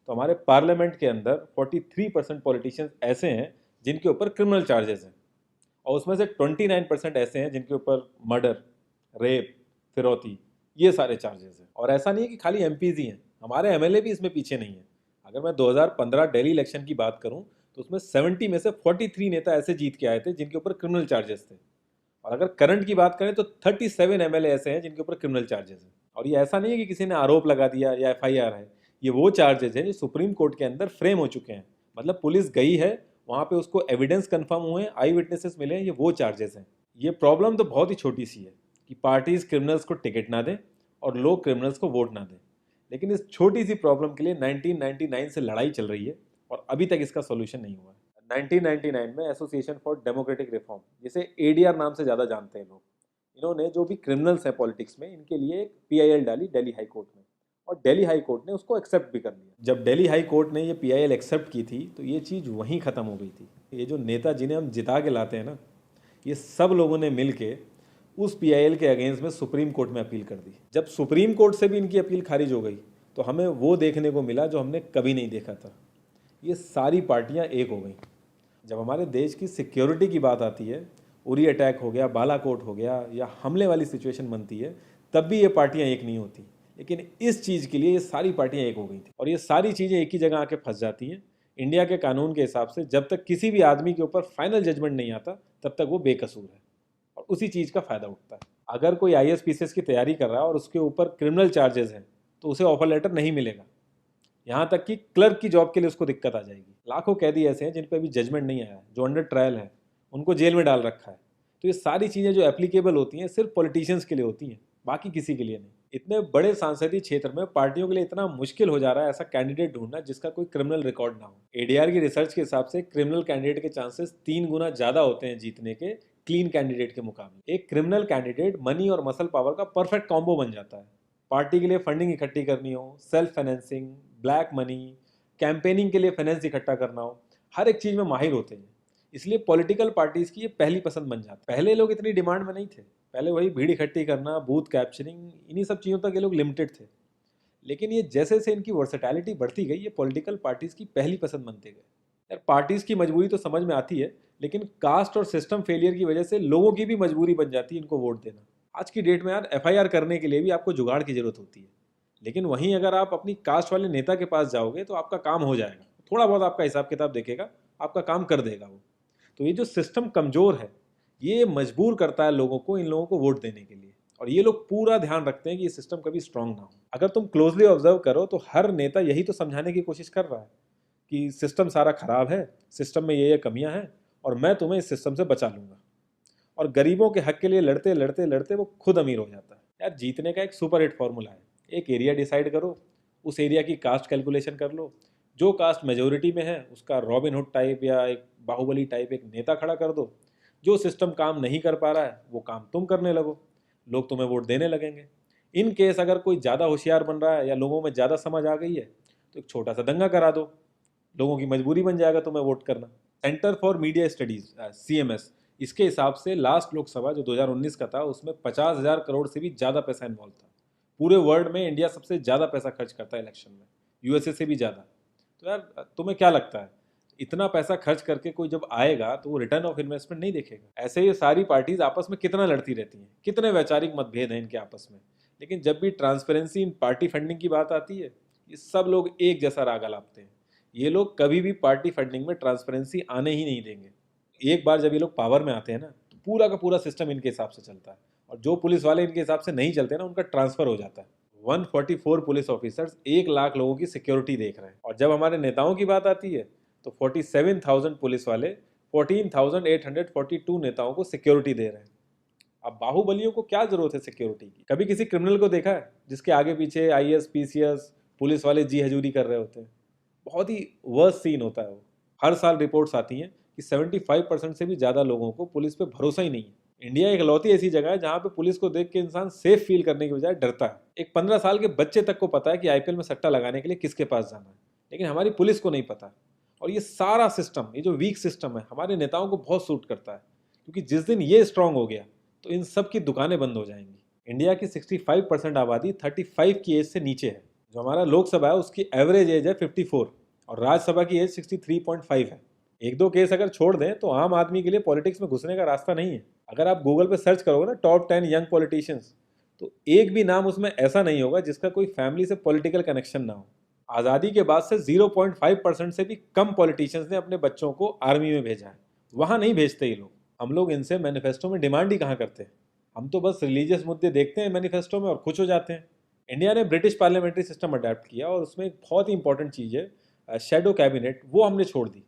तो हमारे पार्लियामेंट के अंदर 43% पॉलिटिशियंस ऐसे हैं जिनके ऊपर क्रिमिनल चार्जेस हैं, और उसमें से 29% ऐसे हैं जिनके ऊपर मर्डर, रेप, फिरौती, ये सारे चार्जेस हैं। और ऐसा नहीं है कि खाली एमपीज ही हैं, हमारे एमएलए भी इसमें पीछे नहीं है। अगर मैं 2015 दिल्ली इलेक्शन की बात करूं तो उसमें 70 में से 43 नेता ऐसे जीत के आए थे जिनके ऊपर क्रिमिनल चार्जेस थे। और अगर करंट की बात करें तो 37 एमएलए ऐसे हैं जिनके ऊपर क्रिमिनल चार्जेस हैं। और ये ऐसा नहीं है कि किसी ने आरोप लगा दिया या एफआईआर है, ये वो चार्जेस हैं जो सुप्रीम कोर्ट के अंदर फ्रेम हो चुके हैं। मतलब पुलिस गई है वहाँ पे, उसको एविडेंस कंफर्म हुए हैं, आई विटनेसेस मिले हैं, ये वो चार्जेस हैं। ये प्रॉब्लम तो बहुत ही छोटी सी है कि पार्टीज क्रिमिनल्स को टिकट ना दें और लोग क्रिमिनल्स को वोट ना दें, लेकिन इस छोटी सी प्रॉब्लम के लिए 1999 से लड़ाई चल रही है और अभी तक इसका सोल्यूशन नहीं हुआ है। 1999 में एसोसिएशन फॉर डेमोक्रेटिक रिफॉर्म, जिसे एडीआर नाम से ज़्यादा जानते हैं लोग, इन्होंने जो भी क्रिमिनल्स हैं पॉलिटिक्स में, इनके लिए एक पीआईएल डाली दिल्ली हाई कोर्ट में, और दिल्ली हाई कोर्ट ने उसको एक्सेप्ट भी कर लिया। जब दिल्ली हाई कोर्ट ने ये पीआईएल एक्सेप्ट की थी तो ये चीज़ वहीं ख़त्म हो गई थी। ये जो नेता जिन्हें हम जिता के लाते हैं ना, ये सब लोगों ने मिल के उस पीआईएल के अगेंस्ट में सुप्रीम कोर्ट में अपील कर दी। जब सुप्रीम कोर्ट से भी इनकी अपील खारिज हो गई तो हमें वो देखने को मिला जो हमने कभी नहीं देखा था, ये सारी पार्टियां एक हो गई। जब हमारे देश की सिक्योरिटी की बात आती है, उरी अटैक हो गया, बालाकोट हो गया, या हमले वाली सिचुएशन बनती है, तब भी ये पार्टियां एक नहीं होती। लेकिन इस चीज़ के लिए ये सारी पार्टियां एक हो गई थी, और ये सारी चीज़ें एक ही जगह आके फंस जाती हैं। इंडिया के कानून के हिसाब से जब तक किसी भी आदमी के ऊपर फाइनल जजमेंट नहीं आता तब तक वो बेकसूर है, और उसी चीज़ का फ़ायदा उठता है। अगर कोई आईएएस पीसीएस की तैयारी कर रहा है और उसके ऊपर क्रिमिनल चार्जेस हैं तो उसे ऑफर लेटर नहीं मिलेगा। यहाँ तक कि क्लर्क की जॉब के लिए उसको दिक्कत आ जाएगी। लाखों कैदी ऐसे हैं जिन पे अभी जजमेंट नहीं आया है, जो अंडर ट्रायल है, उनको जेल में डाल रखा है। तो ये सारी चीज़ें जो एप्लीकेबल होती हैं सिर्फ पॉलिटिशियंस के लिए होती हैं, बाकी किसी के लिए नहीं। इतने बड़े सांसदीय क्षेत्र में पार्टियों के लिए इतना मुश्किल हो जा रहा है ऐसा कैंडिडेट ढूंढना जिसका कोई क्रिमिनल रिकॉर्ड ना हो। एडीआर की रिसर्च के हिसाब से क्रिमिनल कैंडिडेट के चांसेस 3 गुना ज़्यादा होते हैं जीतने के क्लीन कैंडिडेट के मुकाबले। एक क्रिमिनल कैंडिडेट मनी और मसल पावर का परफेक्ट कॉम्बो बन जाता है। पार्टी के लिए फंडिंग इकट्ठी करनी हो, self financing, black money, campaigning के लिए फाइनेंस इकट्ठा करना हो, हर एक चीज़ में माहिर होते हैं। इसलिए पॉलिटिकल पार्टीज की ये पहली पसंद बन जाती है। पहले लोग इतनी डिमांड में नहीं थे, पहले वही भीड़ इकट्ठी करना, बूथ कैप्चरिंग, इन्हीं सब चीज़ों तक ये लोग लिमिटेड थे। लेकिन ये जैसे जैसे इनकी वर्सेटैलिटी बढ़ती गई, ये पॉलिटिकल पार्टीज की पहली पसंद बनते गए। यार पार्टीज की मजबूरी तो समझ में आती है, लेकिन कास्ट और सिस्टम फेलियर की वजह से लोगों की भी मजबूरी बन जाती है इनको वोट देना। आज की डेट में यार एफआईआर करने के लिए भी आपको जुगाड़ की जरूरत होती है, लेकिन वहीं अगर आप अपनी कास्ट वाले नेता के पास जाओगे तो आपका काम हो जाएगा, थोड़ा बहुत आपका हिसाब किताब देखेगा, आपका काम कर देगा वो। तो ये जो सिस्टम कमज़ोर है, ये मजबूर करता है लोगों को इन लोगों को वोट देने के लिए, और ये लोग पूरा ध्यान रखते हैं कि ये सिस्टम कभी स्ट्रांग ना हो। अगर तुम क्लोजली ऑब्जर्व करो तो हर नेता यही तो समझाने की कोशिश कर रहा है कि सिस्टम सारा खराब है, सिस्टम में ये कमियां हैं, और मैं तुम्हें इस सिस्टम से बचा लूंगा। और गरीबों के हक के लिए लड़ते लड़ते लड़ते वो खुद अमीर हो जाता है। यार जीतने का एक सुपर हिट फॉर्मूला है, एक एरिया डिसाइड करो, उस एरिया की कास्ट कैलकुलेशन कर लो, जो कास्ट मेजोरिटी में है उसका रॉबिन हुड टाइप या एक बाहुबली टाइप एक नेता खड़ा कर दो। जो सिस्टम काम नहीं कर पा रहा है वो काम तुम करने लगो, लोग तुम्हें वोट देने लगेंगे। इन केस अगर कोई ज़्यादा होशियार बन रहा है या लोगों में ज़्यादा समझ आ गई है तो एक छोटा सा दंगा करा दो, लोगों की मजबूरी बन जाएगा तुम्हें वोट करना। Centre for media studies CMS, इसके हिसाब से लास्ट लोकसभा जो 2019 का था उसमें 50,000 करोड़ से भी ज़्यादा पैसा इन्वॉल्व था। पूरे वर्ल्ड में इंडिया सबसे ज़्यादा पैसा खर्च करता है इलेक्शन में, यूएसए से भी ज़्यादा। तो यार तुम्हें क्या लगता है, इतना पैसा खर्च करके कोई जब आएगा तो वो रिटर्न ऑफ इन्वेस्टमेंट नहीं देखेगा? ऐसे ये सारी पार्टीज आपस में कितना लड़ती रहती हैं, कितने वैचारिक मतभेद हैं इनके आपस में, लेकिन जब भी ट्रांसपेरेंसी इन पार्टी फंडिंग की बात आती है ये सब लोग एक जैसा राग अलापते हैं। ये लोग कभी भी पार्टी फंडिंग में ट्रांसपेरेंसी आने ही नहीं देंगे। एक बार जब ये लोग पावर में आते हैं ना तो पूरा का पूरा सिस्टम इनके हिसाब से चलता है, और जो पुलिस वाले इनके हिसाब से नहीं चलते ना उनका ट्रांसफर हो जाता है। 144 पुलिस ऑफिसर्स 1 लाख लोगों की सिक्योरिटी देख रहे हैं, और जब हमारे नेताओं की बात आती है तो 47,000 पुलिस वाले 14,842 नेताओं को सिक्योरिटी दे रहे हैं। अब बाहुबलियों को क्या जरूरत है सिक्योरिटी की? कभी किसी क्रिमिनल को देखा है जिसके आगे पीछे आईएएस पीसीएस पुलिस वाले जी हजूरी कर रहे होते हैं? बहुत ही वर्स्ट सीन होता है वो। हर साल रिपोर्ट्स आती हैं कि 75% से भी ज़्यादा लोगों को पुलिस पे भरोसा ही नहीं है। इंडिया एक इकलौती ऐसी जगह है जहाँ पे पुलिस को देख के इंसान सेफ फील करने की बजाय डरता है। एक 15 साल के बच्चे तक को पता है कि आईपीएल में सट्टा लगाने के लिए किसके पास जाना है, लेकिन हमारी पुलिस को नहीं पता। और ये सारा सिस्टम, ये जो वीक सिस्टम है, हमारे नेताओं को बहुत सूट करता है, क्योंकि जिस दिन ये स्ट्रांग हो गया तो इन सब की दुकानें बंद हो जाएंगी। इंडिया की 65% आबादी 35 की एज से नीचे है, जो हमारा लोकसभा है उसकी एवरेज एज है 54 और राज्यसभा की एज 63.5 है। एक दो केस अगर छोड़ दें तो आम आदमी के लिए पॉलिटिक्स में घुसने का रास्ता नहीं है। अगर आप गूगल पे सर्च करोगे ना टॉप 10 यंग पॉलिटिशियंस, तो एक भी नाम उसमें ऐसा नहीं होगा जिसका कोई फैमिली से पॉलिटिकल कनेक्शन ना हो। आज़ादी के बाद से 0.5% से भी कम पॉलिटिशियंस ने अपने बच्चों को आर्मी में भेजा है। वहाँ नहीं भेजते ये लोग। हम लोग इनसे मैनिफेस्टो में डिमांड ही कहाँ करते हैं। हम तो बस रिलीजियस मुद्दे देखते हैं मैनिफेस्टो में और खुश हो जाते हैं। इंडिया ने ब्रिटिश पार्लियामेंट्री सिस्टम अडेप्ट किया और उसमें एक बहुत ही इंपॉर्टेंट चीज़ है शेडो कैबिनेट, वो हमने छोड़ दी।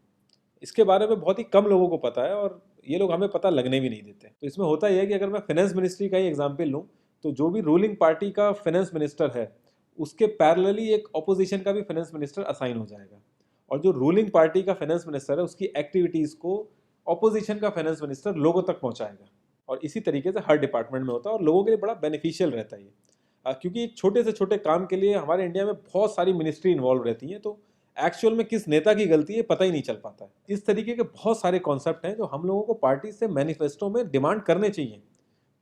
इसके बारे में बहुत ही कम लोगों को पता है और ये लोग हमें पता लगने भी नहीं देते। तो इसमें होता यह है कि अगर मैं फाइनेंस मिनिस्ट्री का ही एग्जाम्पल लूँ तो जो भी रूलिंग पार्टी का फाइनेंस मिनिस्टर है उसके पैरेलली एक ऑपोजिशन का भी फाइनेंस मिनिस्टर असाइन हो जाएगा और जो रूलिंग पार्टी का फाइनेंस मिनिस्टर है उसकी एक्टिविटीज़ को ऑपोजिशन का फाइनेंस मिनिस्टर लोगों तक पहुंचाएगा। और इसी तरीके से हर डिपार्टमेंट में होता है और लोगों के लिए बड़ा बेनिफिशियल रहता है ये। क्योंकि छोटे से छोटे काम के लिए हमारे इंडिया में बहुत सारी मिनिस्ट्री इन्वॉल्व रहती हैं, तो एक्चुअल में किस नेता की गलती है पता ही नहीं चल पाता है। इस तरीके के बहुत सारे कॉन्सेप्ट हैं जो हम लोगों को पार्टी से मैनिफेस्टो में डिमांड करने चाहिए,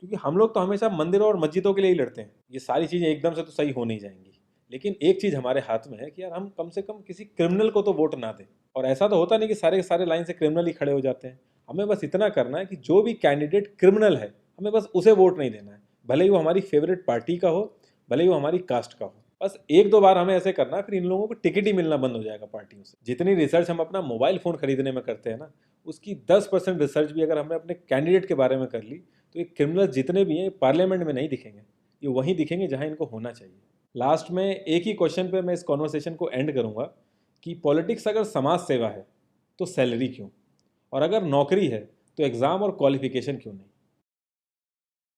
क्योंकि हम लोग तो हमेशा मंदिरों और मस्जिदों के लिए ही लड़ते हैं। ये सारी चीज़ें एकदम से तो सही हो नहीं जाएंगी, लेकिन एक चीज़ हमारे हाथ में है कि यार हम कम से कम किसी क्रिमिनल को तो वोट ना दें। और ऐसा तो होता नहीं कि सारे के सारे लाइन से क्रिमिनल ही खड़े हो जाते हैं। हमें बस इतना करना है कि जो भी कैंडिडेट क्रिमिनल है हमें बस उसे वोट नहीं देना है, भले ही वो हमारी फेवरेट पार्टी का हो, भले ही वो हमारी कास्ट का हो। बस एक दो बार हमें ऐसे करना है, फिर इन लोगों को टिकट ही मिलना बंद हो जाएगा पार्टियों से। जितनी रिसर्च हम अपना मोबाइल फ़ोन खरीदने में करते हैं ना, उसकी 10% रिसर्च भी अगर हमने अपने कैंडिडेट के बारे में कर ली तो ये क्रिमिनल जितने भी हैं पार्लियामेंट में नहीं दिखेंगे, ये वहीं दिखेंगे जहाँ इनको होना चाहिए। लास्ट में एक ही क्वेश्चन पे मैं इस कॉन्वर्सेशन को एंड करूँगा कि पॉलिटिक्स अगर समाज सेवा है तो सैलरी क्यों, और अगर नौकरी है तो एग्ज़ाम और क्वालिफिकेशन क्यों नहीं।